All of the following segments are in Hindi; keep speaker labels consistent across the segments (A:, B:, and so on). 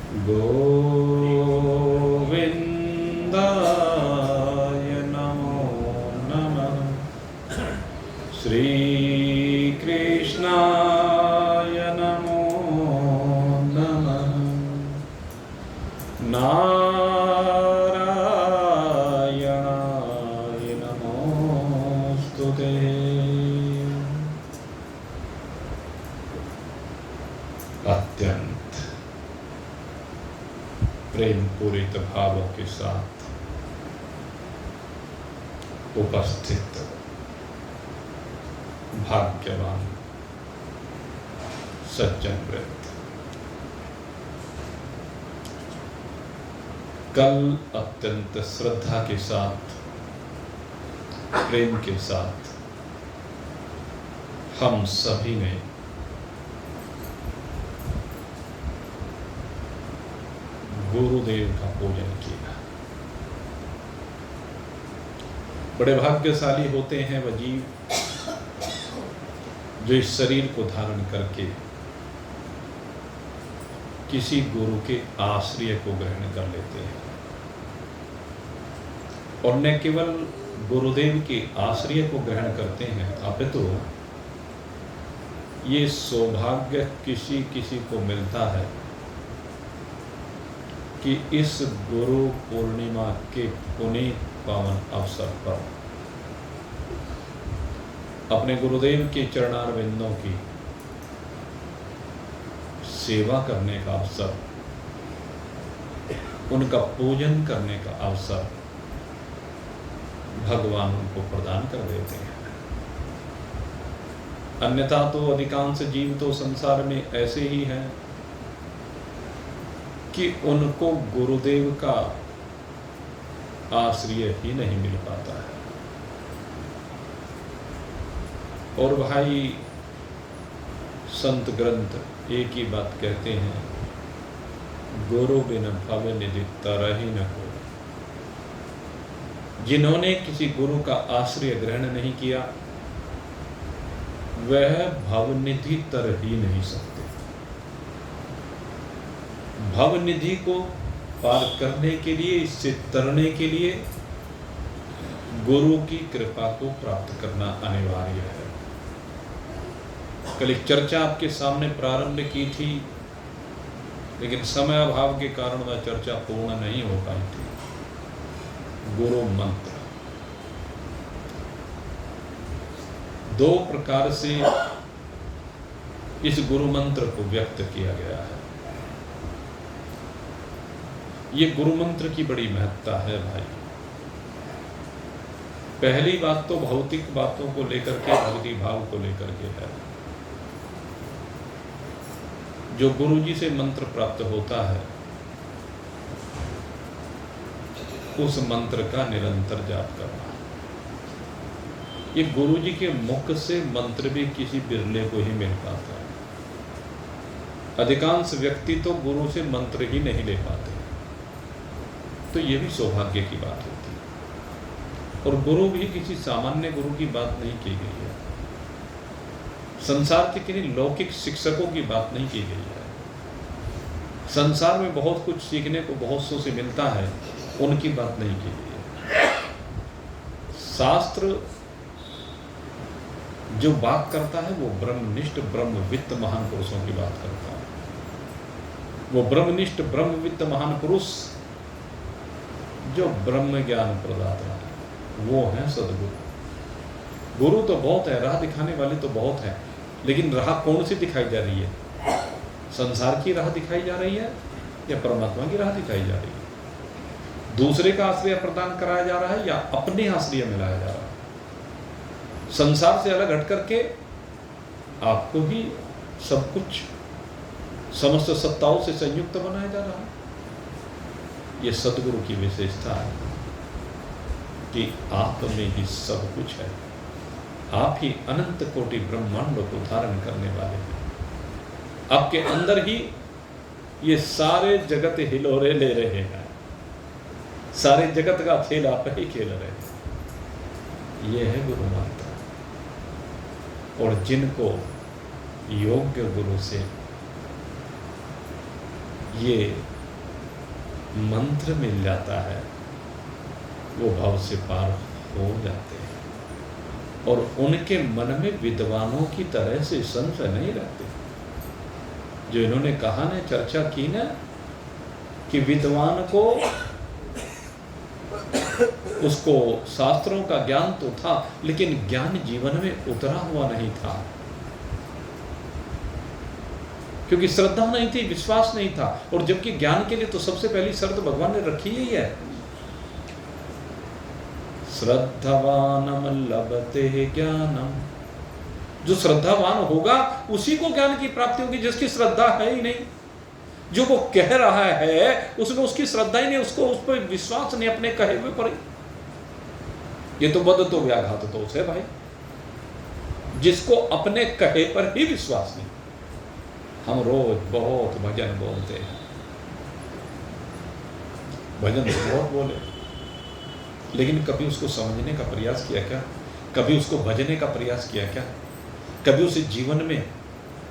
A: गोविन्दाय नमो नमः। श्रीकृष्णाय नमो नमः। नारायणाय नमोस्तुते। अत्यंत प्रेम पूरित भावों के साथ उपस्थित भाग्यवान सज्जन वृत्त, कल अत्यंत श्रद्धा के साथ, प्रेम के साथ हम सभी ने गुरुदेव का पूजन किया। बड़े भाग्यशाली होते हैं वह जीव जो इस शरीर को धारण करके किसी गुरु के आश्रय को ग्रहण कर लेते हैं, और न केवल गुरुदेव के आश्रय को ग्रहण करते हैं, अपितु ये सौभाग्य किसी किसी को मिलता है कि इस गुरु पूर्णिमा के पुनीत पावन अवसर पर अपने गुरुदेव के चरणारविंदों की सेवा करने का अवसर, उनका पूजन करने का अवसर भगवान उनको प्रदान कर देते हैं। अन्यथा तो अधिकांश जीव तो संसार में ऐसे ही हैं कि उनको गुरुदेव का आश्रय ही नहीं मिल पाता है। और भाई संत ग्रंथ एक ही बात कहते हैं, गुरु बिन भव निधि तरहि न हो। जिन्होंने किसी गुरु का आश्रय ग्रहण नहीं किया वह भवनिधि तर ही नहीं सकते। भवनिधि को पार करने के लिए, इससे तरने के लिए गुरु की कृपा को प्राप्त करना अनिवार्य है। कल एक चर्चा आपके सामने प्रारंभ की थी, लेकिन समय अभाव के कारण वह चर्चा पूर्ण नहीं हो पाई थी। गुरु मंत्र दो प्रकार से इस गुरु मंत्र को व्यक्त किया गया है। ये गुरु मंत्र की बड़ी महत्ता है भाई। पहली बात तो भौतिक बातों को लेकर के, भक्ति भाव को लेकर के है। जो गुरु जी से मंत्र प्राप्त होता है उस मंत्र का निरंतर जाप करना। ये गुरु जी के मुख से मंत्र भी किसी बिरले को ही मिल पाता है। अधिकांश व्यक्ति तो गुरु से मंत्र ही नहीं ले पाते, तो ये भी सौभाग्य की बात होती है। और गुरु भी किसी सामान्य गुरु की बात नहीं की गई है, संसार के किन्हीं लौकिक शिक्षकों की बात नहीं की गई है। संसार में बहुत कुछ सीखने को बहुत सौ से मिलता है, उनकी बात नहीं की गई है। शास्त्र जो बात करता है वो ब्रह्मनिष्ठ ब्रह्मवित्त महान पुरुषों की बात करता है। वो ब्रह्मनिष्ठ ब्रह्मवित्त महान पुरुष जो ब्रह्म ज्ञान प्रदाता है, वो है सदगुरु। गुरु तो बहुत है, राह दिखाने वाले तो बहुत हैं, लेकिन राह कौन सी दिखाई जा रही है? संसार की राह दिखाई जा रही है या परमात्मा की राह दिखाई जा रही है? दूसरे का आश्रय प्रदान कराया जा रहा है या अपने आश्रय में लाया जा रहा है? संसार से अलग हट करके आपको ही सब कुछ समस्त सत्ताओं से संयुक्त बनाया जा रहा है। ये सदगुरु की विशेषता है कि आप में ही सब कुछ है। आप ही अनंत कोटि ब्रह्मांडों को धारण करने वाले हैं। आपके अंदर ही ये सारे जगत हिलोरे ले रहे हैं। सारे जगत का खेल आप ही खेल रहे हैं। ये है गुरु मंत्र। और जिनको योग्य गुरु से ये मंत्र मिल जाता है वो भव से पार हो जाते हैं, और उनके मन में विद्वानों की तरह से संशय नहीं रहते। जो इन्होंने कहा ना, चर्चा की ना, कि विद्वान को उसको शास्त्रों का ज्ञान तो था, लेकिन ज्ञान जीवन में उतरा हुआ नहीं था, क्योंकि श्रद्धा नहीं थी, विश्वास नहीं था। और जबकि ज्ञान के लिए तो सबसे पहली शर्त भगवान ने रखी ही है, श्रद्धावानम लभते ज्ञानम। जो श्रद्धावान होगा उसी को ज्ञान की प्राप्ति होगी, जिसकी श्रद्धा है ही नहीं। जो वो कह रहा है उसमें उसकी श्रद्धा ही नहीं, उसको उस पर विश्वास नहीं अपने कहे हुए पर। ये तो बद तो व्याघात तो उसे भाई, जिसको अपने कहे पर ही विश्वास नहीं। हम रोज बहुत भजन बोलते हैं, भजन तो बहुत बोले, लेकिन कभी उसको समझने का प्रयास किया क्या? कभी उसको भजने का प्रयास किया क्या? कभी उसे जीवन में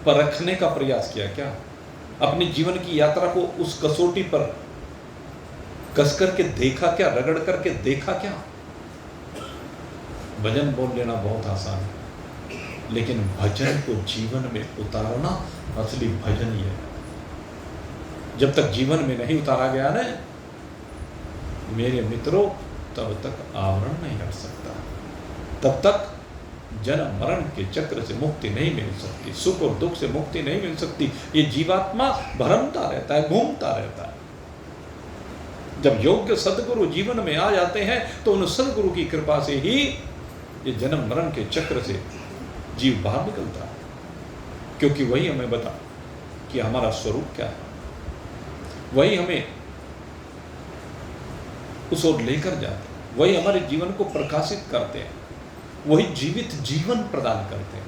A: परखने का प्रयास किया क्या? अपनी जीवन की यात्रा को उस कसौटी पर कस करके देखा क्या? रगड़ करके देखा क्या? भजन बोल लेना बहुत आसान है, लेकिन भजन को जीवन में उतारना असली भजन ही है। जब तक जीवन में नहीं उतारा गया ना मेरे मित्रों, तब तक आवरण नहीं हट सकता, तब तक जन्म मरण के चक्र से मुक्ति नहीं मिल सकती, सुख और दुख से मुक्ति नहीं मिल सकती। ये जीवात्मा भ्रमता रहता है, घूमता रहता है। जब योग्य सद्गुरु जीवन में आ जाते हैं तो उन सद्गुरु की कृपा से ही ये जन्म मरण के चक्र से जीव बाहर निकलता है, क्योंकि वही हमें बता कि हमारा स्वरूप क्या है, वही हमें उस ओर लेकर जाते हैं, वही हमारे जीवन को प्रकाशित करते हैं, वही जीवित जीवन प्रदान करते हैं,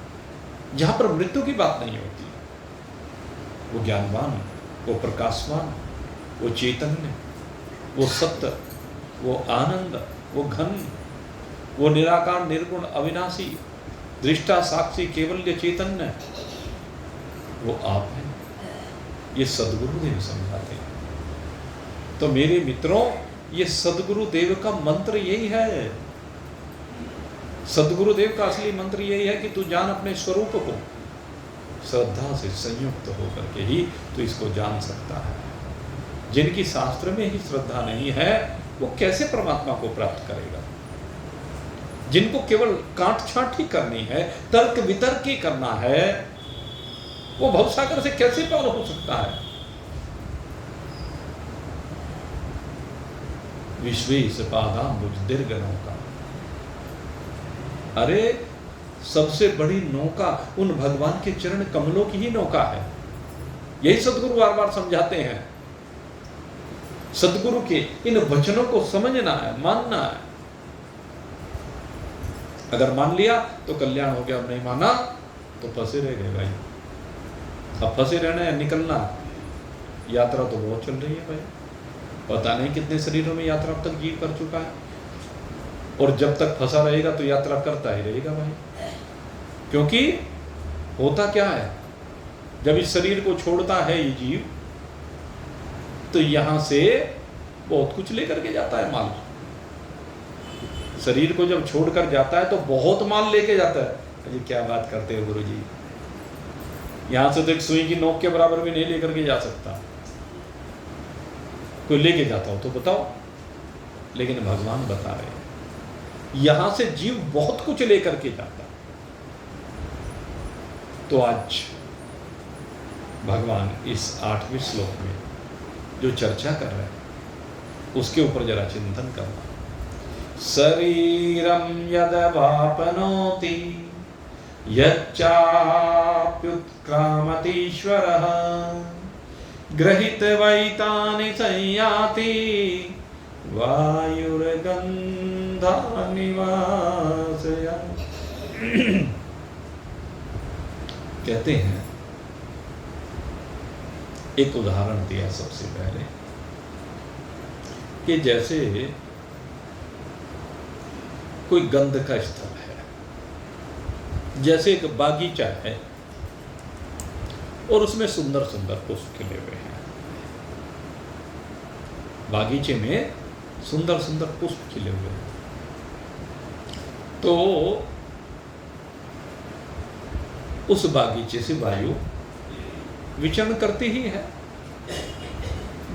A: जहां पर मृत्यु की बात नहीं होती। वो ज्ञानवान, वो प्रकाशवान, वो चैतन्य, वो सत्य, वो आनंद, वो घन, वो निराकार निर्गुण अविनाशी दृष्टा साक्षी केवल्य चैतन्य, वो आप हैं। ये सद्गुरुदेव समझाते हैं। तो मेरे मित्रों, ये सद्गुरुदेव का मंत्र यही है। सद्गुरुदेव का असली मंत्र यही है कि तू जान अपने स्वरूप को। श्रद्धा से संयुक्त होकर के ही तू इसको जान सकता है। जिनकी शास्त्र में ही श्रद्धा नहीं है वो कैसे परमात्मा को प्राप्त करेगा? जिनको केवल काट छाट ही करनी है, तर्क वितर्क ही करना है, वो भवसागर से कैसे पार हो सकता है? विश्वेश पादांबुज दीर्घ नौका। अरे सबसे बड़ी नौका उन भगवान के चरण कमलों की ही नौका है। यही सद्गुरु बार बार समझाते हैं। सद्गुरु के इन वचनों को समझना है, मानना है। अगर मान लिया तो कल्याण हो गया, नहीं माना तो फंसे रह गए भाई। अब फंसे रहना है, निकलना। यात्रा तो बहुत चल रही है भाई, पता नहीं कितने शरीरों में यात्रा अब तक जीव कर चुका है, और जब तक फंसा रहेगा तो यात्रा करता ही रहेगा भाई। क्योंकि होता क्या है, जब इस शरीर को छोड़ता है ये जीव तो यहां से बहुत कुछ लेकर के जाता है माल। शरीर को जब छोड़कर जाता है तो बहुत माल लेके जाता है। अजी क्या बात करते हो गुरु जी, यहां से तो एक सुई की नोक के बराबर भी नहीं लेकर के जा सकता। कोई लेके जाता हो तो बताओ, लेकिन भगवान बता रहे हैं यहां से जीव बहुत कुछ लेकर के जाता है। तो आज भगवान इस 8वें श्लोक में जो चर्चा कर रहे हैं उसके ऊपर जरा चिंतन करना। शरीरम यदवापनोति यच्चाप्युत्क्रामतीश्वरः गृहीत्वैतानि संयाति वायुर्गन्धानिवासया। कहते हैं, एक उदाहरण दिया सबसे पहले कि जैसे कोई गंध का स्थल है, जैसे एक बागीचा है और उसमें सुंदर सुंदर पुष्प खिले हुए हैं। बागीचे में सुंदर सुंदर पुष्प खिले हुए हैं। तो उस बागीचे से वायु विचरण करती ही है।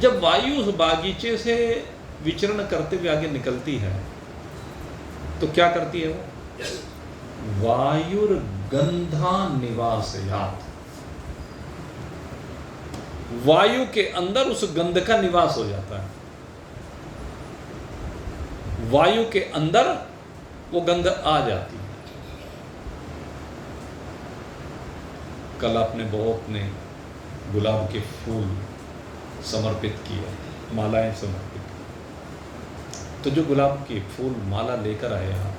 A: जब वायु उस बागीचे से विचरण करते हुए आगे निकलती है तो क्या करती है वो? वायुर्गंधा निवासयात्, वायु के अंदर उस गंध का निवास हो जाता है। वायु के अंदर वो गंध आ जाती है। कल आपने बहुत ने गुलाब के फूल समर्पित किए, मालाएं समर्पित की। तो जो गुलाब के फूल माला लेकर आए आप,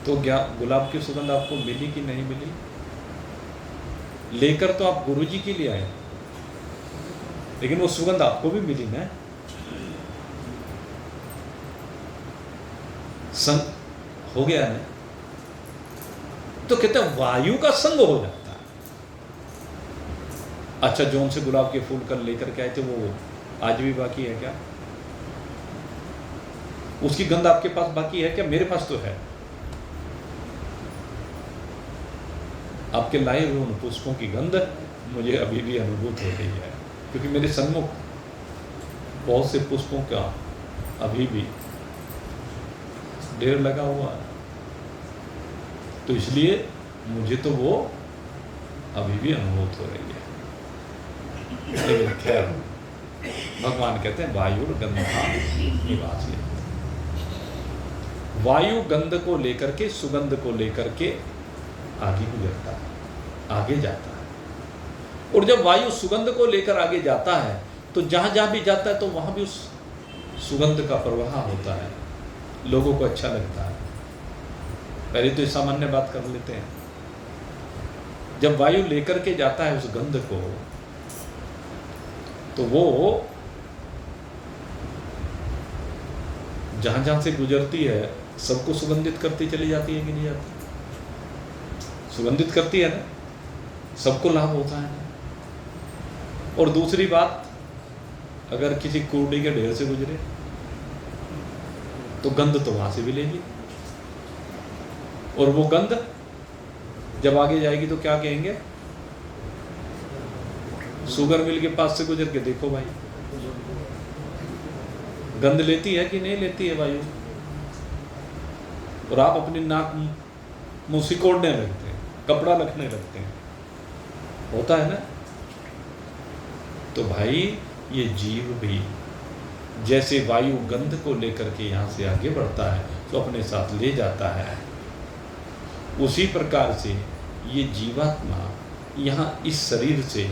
A: तो क्या गुलाब की सुगंध आपको मिली कि नहीं मिली? लेकर तो आप गुरुजी के लिए आए, लेकिन वो सुगंध आपको भी मिली ना। संग हो गया ना। तो कहते हैं वायु का संग हो जाता है। अच्छा, जो उनसे गुलाब के फूल कल लेकर के आए थे वो आज भी बाकी है क्या? उसकी गंध आपके पास बाकी है क्या? मेरे पास तो है। आपके लाए हुए उन पुष्पों की गंध मुझे अभी भी अनुभूत हो रही है, क्योंकि मेरे सन्मुख बहुत से पुष्पों का अभी भी ढेर लगा हुआ है। तो इसलिए मुझे तो वो अभी भी अनुभूत हो रही है। लेकिन खैर, भगवान कहते हैं वायुर्गंधा निवासी, वायु गंध को लेकर के, सुगंध को लेकर के आगे गुजरता है, आगे जाता है। और जब वायु सुगंध को लेकर आगे जाता है तो जहां जहां भी जाता है तो वहां भी उस सुगंध का प्रवाह होता है, लोगों को अच्छा लगता है। पहले तो सामान्य बात कर लेते हैं। जब वायु लेकर के जाता है उस गंध को, तो वो जहां जहां से गुजरती है सबको सुगंधित करती चली जाती है कि नहीं जाती? सुगंधित करती है ना, सबको लाभ होता है ना। और दूसरी बात, अगर किसी कूड़े के ढेर से गुजरे तो गंध तो वहां से भी लेगी, और वो गंध जब आगे जाएगी तो क्या कहेंगे? शुगर मिल के पास से गुजर के देखो भाई, गंध लेती है कि नहीं लेती है वायु? और आप अपनी नाक मुंह सिकोड़ने लगते हैं, कपड़ा रखने लगते हैं, होता है ना। तो भाई ये जीव भी जैसे वायु गंध को लेकर के यहाँ से आगे बढ़ता है तो अपने साथ ले जाता है, उसी प्रकार से ये जीवात्मा यहाँ इस शरीर से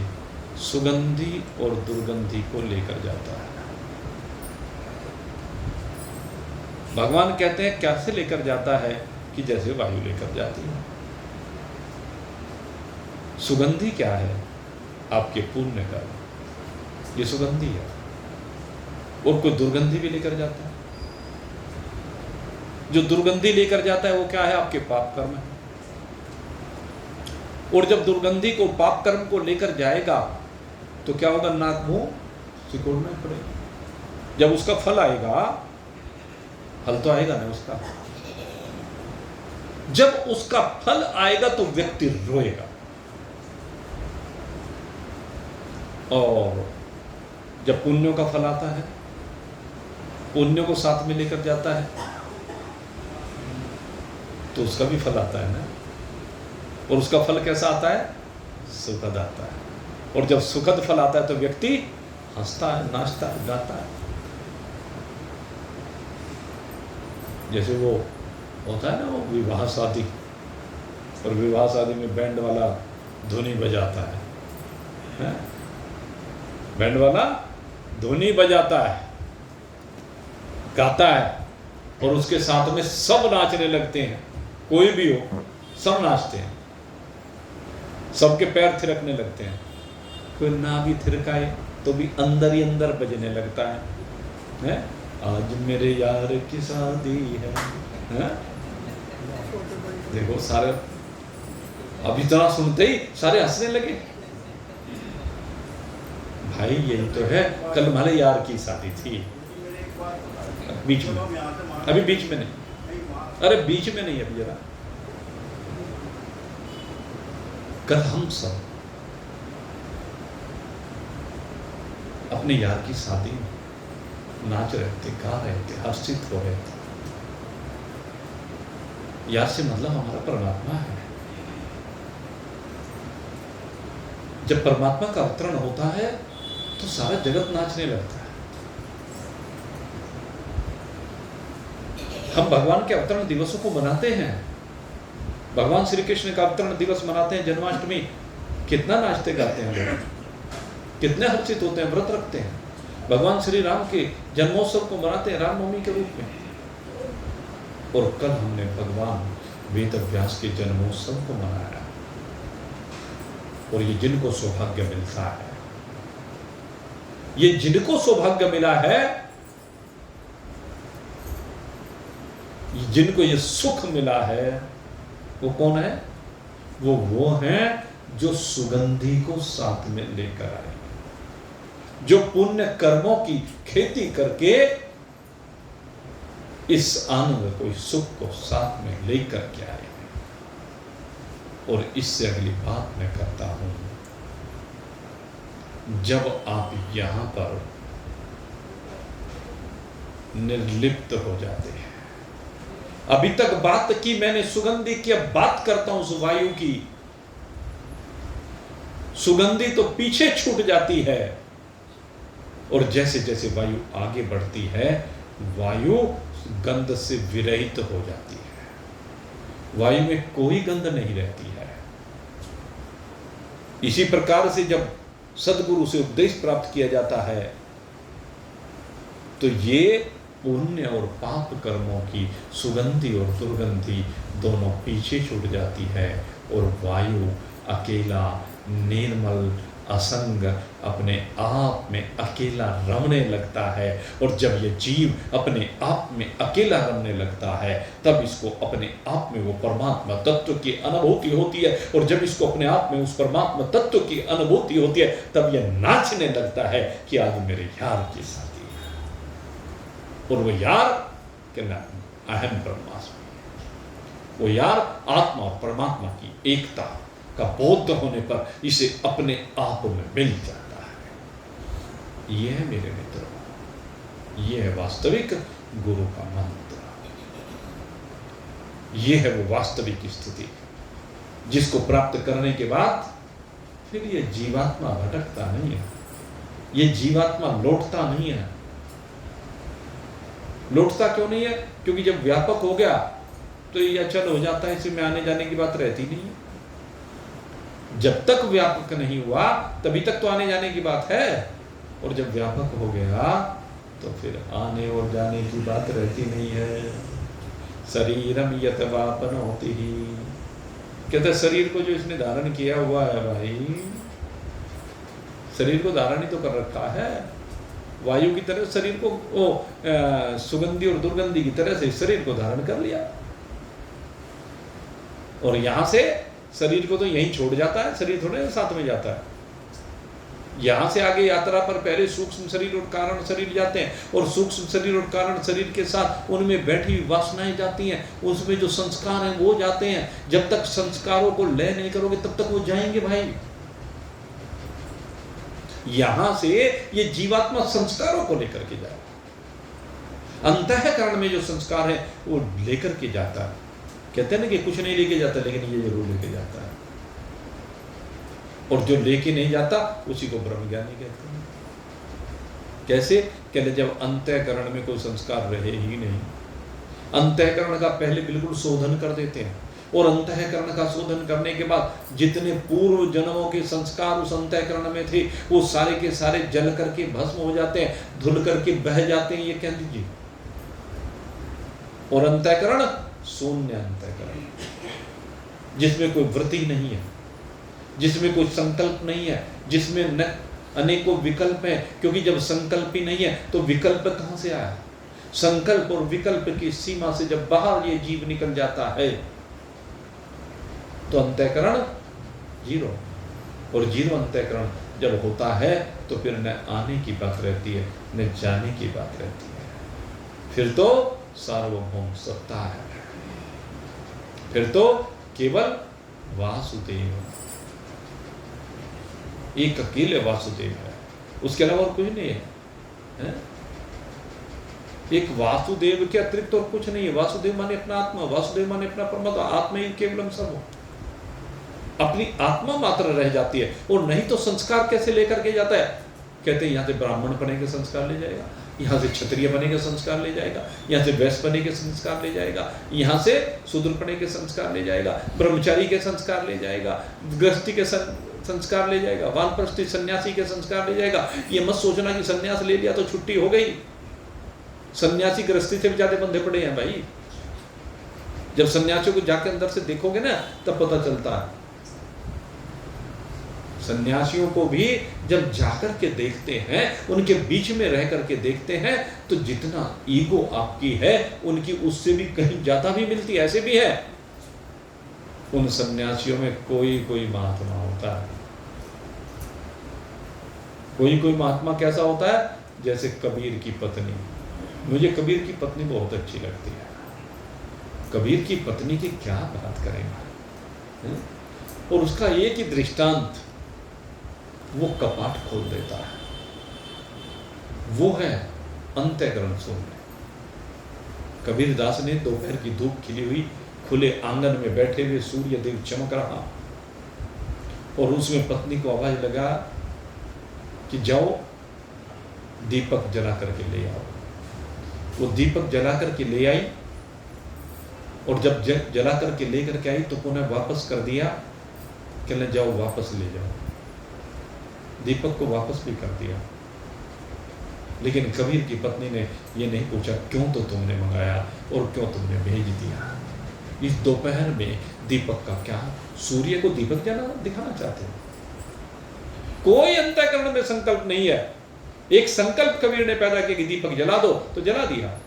A: सुगंधी और दुर्गंधी को लेकर जाता है। भगवान कहते हैं कैसे लेकर जाता है? कि जैसे वायु लेकर जाती है। सुगंधी क्या है? आपके पुण्य का ये सुगंधी है। और कोई दुर्गंधी भी लेकर जाता है। जो दुर्गंधी लेकर जाता है वो क्या है? आपके पाप कर्म है। और जब दुर्गंधी को, पाप कर्म को लेकर जाएगा तो क्या होगा? नाक मुंह सिकोड़ना पड़ेगा। जब उसका फल आएगा, फल तो आएगा ना उसका, जब उसका फल आएगा तो व्यक्ति रोएगा। और जब पुण्यों का फल आता है, पुण्यों को साथ में लेकर जाता है तो उसका भी फल आता है ना। और उसका फल कैसा आता है? सुखद आता है। और जब सुखद फल आता है तो व्यक्ति हंसता है, नाचता है, गाता है। जैसे वो होता है ना, वो विवाह शादी, और विवाह शादी में बैंड वाला धुनी बजाता है, बैंड वाला धुनी बजाता है, गाता है, और उसके साथ में सब नाचने लगते हैं। कोई भी हो, सब नाचते हैं, सबके पैर थिरकने लगते हैं। कोई ना भी थिरकाए तो भी अंदर ही अंदर बजने लगता है? आज मेरे यार की शादी है? देखो सारे अब इतना सुनते ही सारे हंसने लगे। भाई यही तो है, कल हमारे यार की शादी थी, बीच में, अभी बीच में नहीं, अरे बीच में नहीं, अभी जरा कल हम सब अपने यार की शादी में नाच रहे थे, गा रहे थे, हर्षित हो रहे थे। यार से मतलब हमारा परमात्मा है। जब परमात्मा का अवतरण होता है तो सारा जगत नाचने लगता है। हम भगवान के अवतरण दिवसों को मनाते हैं, भगवान श्री कृष्ण का अवतरण दिवस मनाते हैं, जन्माष्टमी, कितना नाचते गाते हैं लोग, कितने हर्षित होते हैं, व्रत रखते हैं। भगवान श्री राम के जन्मोत्सव को मनाते हैं रामनवमी के रूप में। और कल हमने भगवान वेद व्यास के जन्मोत्सव को मनाया। और ये जिनको सौभाग्य मिलता है, ये जिनको सौभाग्य मिला है, जिनको ये सुख मिला है, वो कौन है? वो हैं जो सुगंधि को साथ में लेकर आए, जो पुण्य कर्मों की खेती करके इस आनंद को, इस सुख को साथ में लेकर के आए। और इससे अगली बात मैं करता हूं, जब आप यहां पर निर्लिप्त हो जाते हैं, अभी तक बात की मैंने सुगंधि की, अब बात करता हूं उस वायु की। सुगंधि तो पीछे छूट जाती है, और जैसे जैसे वायु आगे बढ़ती है, वायु गंध से विरहित हो जाती है, वायु में कोई गंध नहीं रहती है। इसी प्रकार से जब सदगुरु से उपदेश प्राप्त किया जाता है, तो ये पुण्य और पाप कर्मों की सुगंधि और दुर्गंधि दोनों पीछे छूट जाती है, और वायु अकेला, निर्मल, असंग, अपने आप में अकेला रमने लगता है। और जब ये जीव अपने आप में अकेला रमने लगता है, तब इसको अपने आप में वो परमात्मा तत्व की अनुभूति होती है। और जब इसको अपने आप में उस परमात्मा तत्व की अनुभूति होती है, तब ये नाचने लगता है कि आज मेरे यार की शादी है। और वो यार कहना अहम ब्रह्मास्मि, वो यार आत्मा और परमात्मा की एकता का बोध होने पर इसे अपने आप में मिल जाता है। यह है मेरे मित्रों, यह है वास्तविक गुरु का मंत्र, यह है वो वास्तविक स्थिति जिसको प्राप्त करने के बाद फिर यह जीवात्मा भटकता नहीं है, यह जीवात्मा लौटता नहीं है। लौटता क्यों नहीं है? क्योंकि जब व्यापक हो गया तो ये अचल हो जाता है, इसमें आने जाने की बात रहती नहीं है। जब तक व्यापक नहीं हुआ तभी तक तो आने जाने की बात है, और जब व्यापक हो गया तो फिर आने और जाने की बात रहती नहीं है। शरीरम यत वापनोति ही, कहते शरीर को जो इसने धारण किया हुआ है, भाई शरीर को धारण ही तो कर रखा है, वायु की तरह शरीर को सुगंधि और दुर्गंधि की तरह से शरीर को धारण कर लिया, और यहां से शरीर को तो यहीं छोड़ जाता है, शरीर थोड़े साथ में जाता है। यहां से आगे यात्रा पर पहले सूक्ष्म शरीर और कारण शरीर जाते हैं, और सूक्ष्म शरीर और कारण शरीर के साथ उनमें बैठी हुई वासनाएं जाती हैं, उसमें जो संस्कार हैं वो जाते हैं। जब तक संस्कारों को लय नहीं करोगे तब तक वो जाएंगे भाई। यहां से ये जीवात्मा संस्कारों को लेकर के जाए, अंतःकरण में जो संस्कार है वो लेकर के जाता है। कहते हैं ना कि कुछ नहीं लेके जाता, लेकिन ये जरूर लेके जाता है, और जो लेके नहीं जाता उसी को ब्रह्मज्ञानी कहते हैं। कैसे? कहते जब अंतःकरण में कोई संस्कार रहे ही नहीं, अंतःकरण का पहले बिल्कुल शोधन कर देते हैं, और अंतःकरण का शोधन करने के बाद जितने पूर्व जन्मों के संस्कार उस अंतःकरण में थे वो सारे के सारे जल करके भस्म हो जाते हैं, धुल करके बह जाते हैं, ये कह दीजिए। और अंतःकरण शून्य अंतःकरण, जिसमें कोई वृत्ति नहीं है, जिसमें कोई संकल्प नहीं है, जिसमें न अनेकों विकल्प हैं। क्योंकि जब संकल्प ही नहीं है तो विकल्प कहां से आया? संकल्प और विकल्प की सीमा से जब बाहर ये जीव निकल जाता है तो अंतःकरण जीरो, और जीरो अंतःकरण जब होता है तो फिर न आने की बात रहती है न जाने की बात रहती है, फिर तो सार्वभौम सत्ता है, फिर तो केवल वासुदेव, एक अकेले वासुदेव है, उसके अलावा और कुछ नहीं है? एक वासुदेव के अतिरिक्त और कुछ नहीं है। वासुदेव माने अपना आत्मा, वासुदेव माने अपना परमात्मा, आत्मा ही केवलम सर्व, अपनी आत्मा मात्र रह जाती है। और नहीं तो संस्कार कैसे लेकर के जाता है? कहते हैं यहाँ से ब्राह्मण बने के संस्कार ले जाएगा, यहाँ से क्षत्रिय बने के संस्कार ले जाएगा, यहाँ से वैश्य बने के संस्कार ले जाएगा, यहाँ से शूद्र बने के संस्कार ले जाएगा, ब्रह्मचारी के संस्कार ले जाएगा, गृहस्थी के संस्कार ले जाएगा, वानप्रस्थी सन्यासी के संस्कार ले जाएगा। ये मत सोचना कि सन्यास ले लिया तो छुट्टी हो गई। सन्यासी गृहस्थी से भी ज्यादा बंधे पड़े हैं भाई। जब सन्यासियों को जाके अंदर से देखोगे ना तब पता चलता है। सन्यासियों को भी जब जाकर के देखते हैं, उनके बीच में रह करके देखते हैं, तो जितना ईगो आपकी है उनकी उससे भी कहीं ज्यादा भी मिलती है। ऐसे भी है उन सन्यासियों में कोई महात्मा होता है। कोई महात्मा कैसा होता है? जैसे कबीर की पत्नी। मुझे कबीर की पत्नी बहुत अच्छी लगती है। कबीर की पत्नी की क्या बात करेंगे, और उसका एक ही दृष्टांत वो कपाट खोल देता है, वो है अंतःकरण शून्य। कबीर दास ने दोपहर की धूप खिली हुई खुले आंगन में बैठे हुए सूर्य देव चमक रहा, और उसमें पत्नी को आवाज लगा कि जाओ दीपक जला करके ले आओ। वो दीपक जला करके ले आई, और जब जला करके ले करके आई तो पुनः वापस कर दिया, कहने जाओ वापस ले जाओ। दीपक को वापस भी कर दिया। लेकिन कबीर की पत्नी ने ये नहीं पूछा क्यों तो तुमने मंगाया और क्यों तुमने भेज दिया। इस दोपहर में दीपक का क्या? सूर्य को दीपक जला दिखाना चाहते हैं। कोई अंतःकरण में संकल्प नहीं है। एक संकल्प कबीर ने पैदा किया कि दीपक जला दो, तो जला दिया।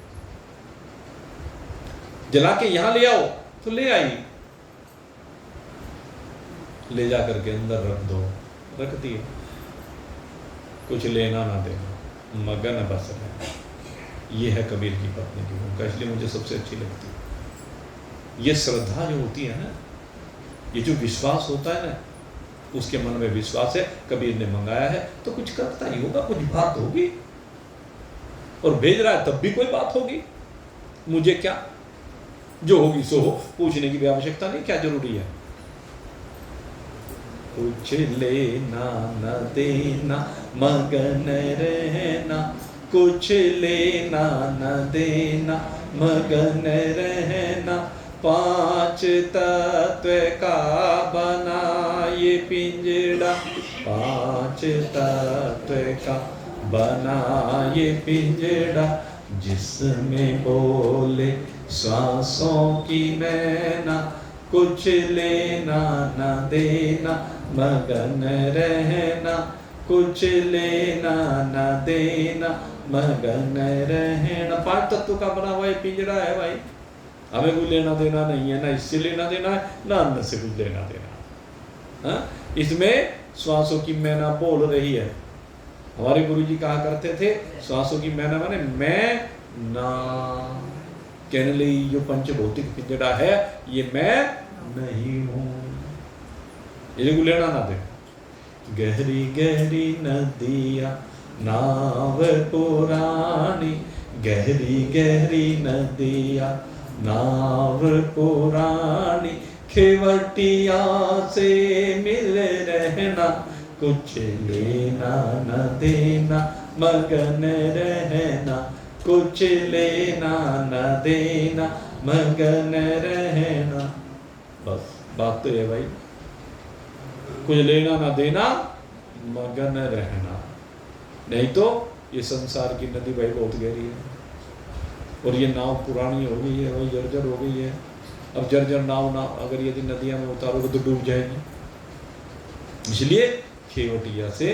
A: जला के यहां ले आओ, तो ले आई। ले जा करके अंदर रख दो, रख दिया। कुछ लेना ना देना, मगन बस है। ये है कबीर की पत्नी की भूमिका, इसलिए मुझे सबसे अच्छी लगती है। ये श्रद्धा जो होती है ना, ये जो विश्वास होता है ना, उसके मन में विश्वास है कबीर ने मंगाया है तो कुछ करता ही होगा, कुछ बात होगी, और भेज रहा है तब भी कोई बात होगी। मुझे क्या, जो होगी सो हो, पूछने की भी आवश्यकता नहीं, क्या जरूरी है। कुछ लेना न देना मगन रहना, कुछ लेना न देना मगन रहना, पांच तत्व का बना ये पिंजड़ा, पांच तत्व का बना ये पिंजड़ा, जिसमें बोले श्वासों की मैना, कुछ लेना न देना मगन रहना, कुछ लेना न देना मगन रहना। पांच तत्व का बना हुआ ये पिंजरा है भाई। हमें कोई लेना देना नहीं है, ना इससे लेना देना है, ना अन्न से कुछ लेना देना। हाँ? इसमें श्वासों की मैना बोल रही है। हमारे गुरुजी कहा करते थे, श्वासों की मैना माने मैं ना, कहने लगी जो पंचभौतिक पिंजरा है ये मैं नहीं हूं, ये को लेना ना दे। गहरी गहरी नदियां नाव पुरानी, गहरी गहरी नदियां नाव पुरानी, खेवटिया से मिल रहना, कुछ लेना न देना मगन रहना, कुछ लेना न देना मगन रहना। बस बात तो है भाई, कुछ लेना ना देना मगन रहना। नहीं तो ये संसार की नदी भाई बहुत गहरी है, और ये नाव पुरानी हो गई है, वही जर्जर हो गई है। अब जर्जर नाव ना अगर यदि नदियां में उतारोगे तो डूब जाएगी। इसलिए खेवटिया से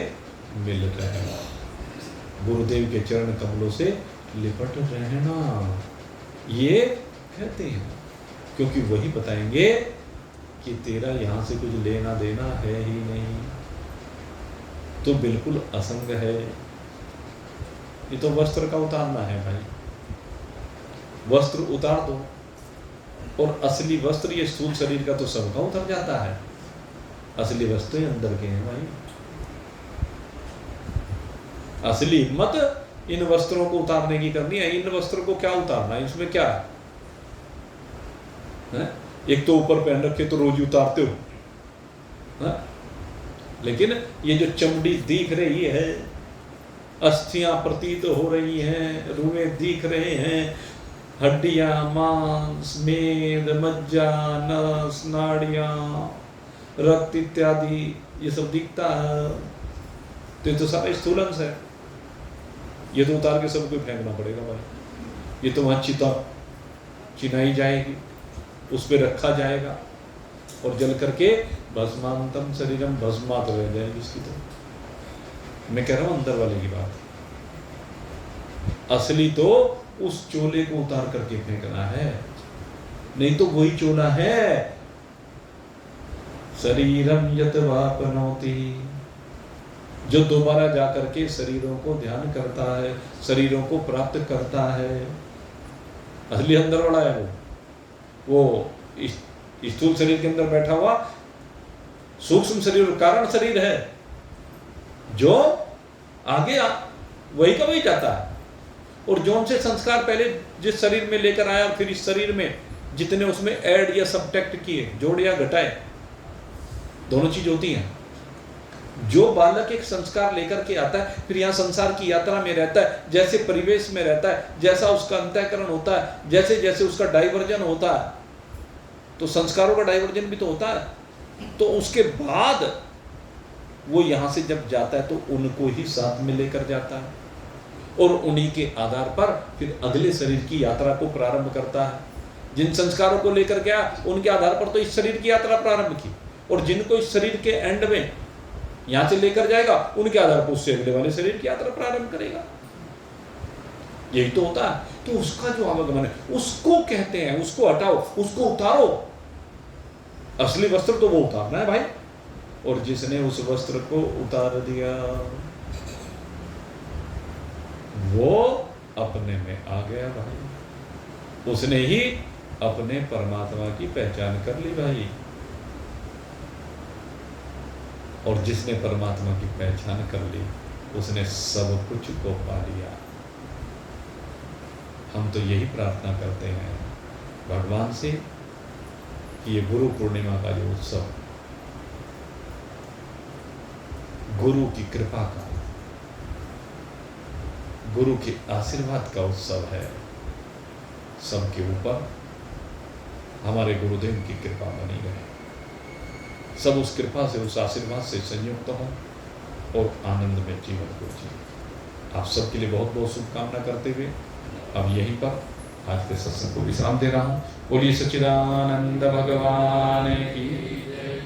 A: मिल रहना, गुरुदेव के चरण कमलों से लिपट रहना, ये कहते हैं। क्योंकि वही बताएंगे कि तेरा यहाँ से कुछ लेना देना है ही नहीं। तो बिल्कुल असंग है। ये तो वस्त्र का उतारना है भाई, वस्त्र उतार दो, और असली वस्त्र ये स्थूल शरीर का तो सबका उतर जाता है, असली वस्त्र अंदर के हैं भाई। असली हिम्मत इन वस्त्रों को उतारने की करनी है। इन वस्त्रों को क्या उतारना है, इसमें क्या है? एक तो ऊपर पहन रखे तो रोज उतारते हो है? लेकिन ये जो चमड़ी दिख रही है, अस्थियां प्रतीत हो रही हैं, रुएं दिख रहे हैं, हड्डियां, मांस, मेद, मज्जा, नस, नाड़ियां, रक्त इत्यादि ये सब दिखता है, तो ये तो सारा स्थूल अंश है। ये तो उतार के सबको फेंकना पड़ेगा भाई। ये तो वहाँ चिता चिनाई जाएगी, उस पर रखा जाएगा और जल करके भस्मांतम शरीरम भस्मात रह जाएगी इसकी। तो मैं कह रहा हूँ अंदर वाले की बात। असली तो उस चोले को उतार करके फेंकना है, नहीं तो वही चोला है। शरीरम यत वापनोति, जो दोबारा जाकर के शरीरों को ध्यान करता है, शरीरों को प्राप्त करता है। असली अंदर वाला है वो स्थूल शरीर के अंदर बैठा हुआ सूक्ष्म शरीर, कारण शरीर है, जो आगे वही का वही जाता है। और जो उनसे संस्कार पहले जिस शरीर में लेकर आया, फिर इस शरीर में जितने उसमें ऐड या सब्ट्रैक्ट किए, जोड़ या घटाए, दोनों चीज होती हैं। जो बालक एक संस्कार लेकर के आता है, फिर यहाँ संसार की यात्रा में रहता है, जैसे परिवेश में रहता है, जैसा उसका अंतःकरण होता है, जैसे जैसे उसका डाइवर्जन होता है, तो संस्कारों का डाइवर्जन भी तो होता है। तो उसके बाद वो यहाँ से जब जाता है तो उनको ही साथ में लेकर जाता है, और उन्हीं के आधार पर फिर अगले शरीर की यात्रा को प्रारंभ करता है। जिन संस्कारों को लेकर गया उनके आधार पर तो इस शरीर की यात्रा प्रारंभ की, और जिनको इस शरीर के एंड में यहां से लेकर जाएगा उनके आधार पर उससे अगले वाले शरीर की यात्रा प्रारंभ करेगा। यही तो होता है। तो उसका जो आवागमन है उसको कहते हैं, उसको हटाओ, उसको उतारो। असली वस्त्र तो वो उतारना है भाई, और जिसने उस वस्त्र को उतार दिया वो अपने में आ गया भाई, उसने ही अपने परमात्मा की पहचान कर ली भाई। और जिसने परमात्मा की पहचान कर ली उसने सब कुछ को पा लिया। हम तो यही प्रार्थना करते हैं भगवान से कि ये गुरु पूर्णिमा का जो उत्सव, गुरु की कृपा का, गुरु के आशीर्वाद का उत्सव है, सबके ऊपर हमारे गुरुदेव की कृपा बनी रहे, सब उस कृपा से, उस आशीर्वाद से संयुक्त हों और आनंद में जीवन को जिए। आप सबके लिए बहुत बहुत शुभकामना करते हुए अब यहीं पर आज के सत्संग को विश्राम दे रहा हूँ। बोलिए सच्चिदानंद भगवान की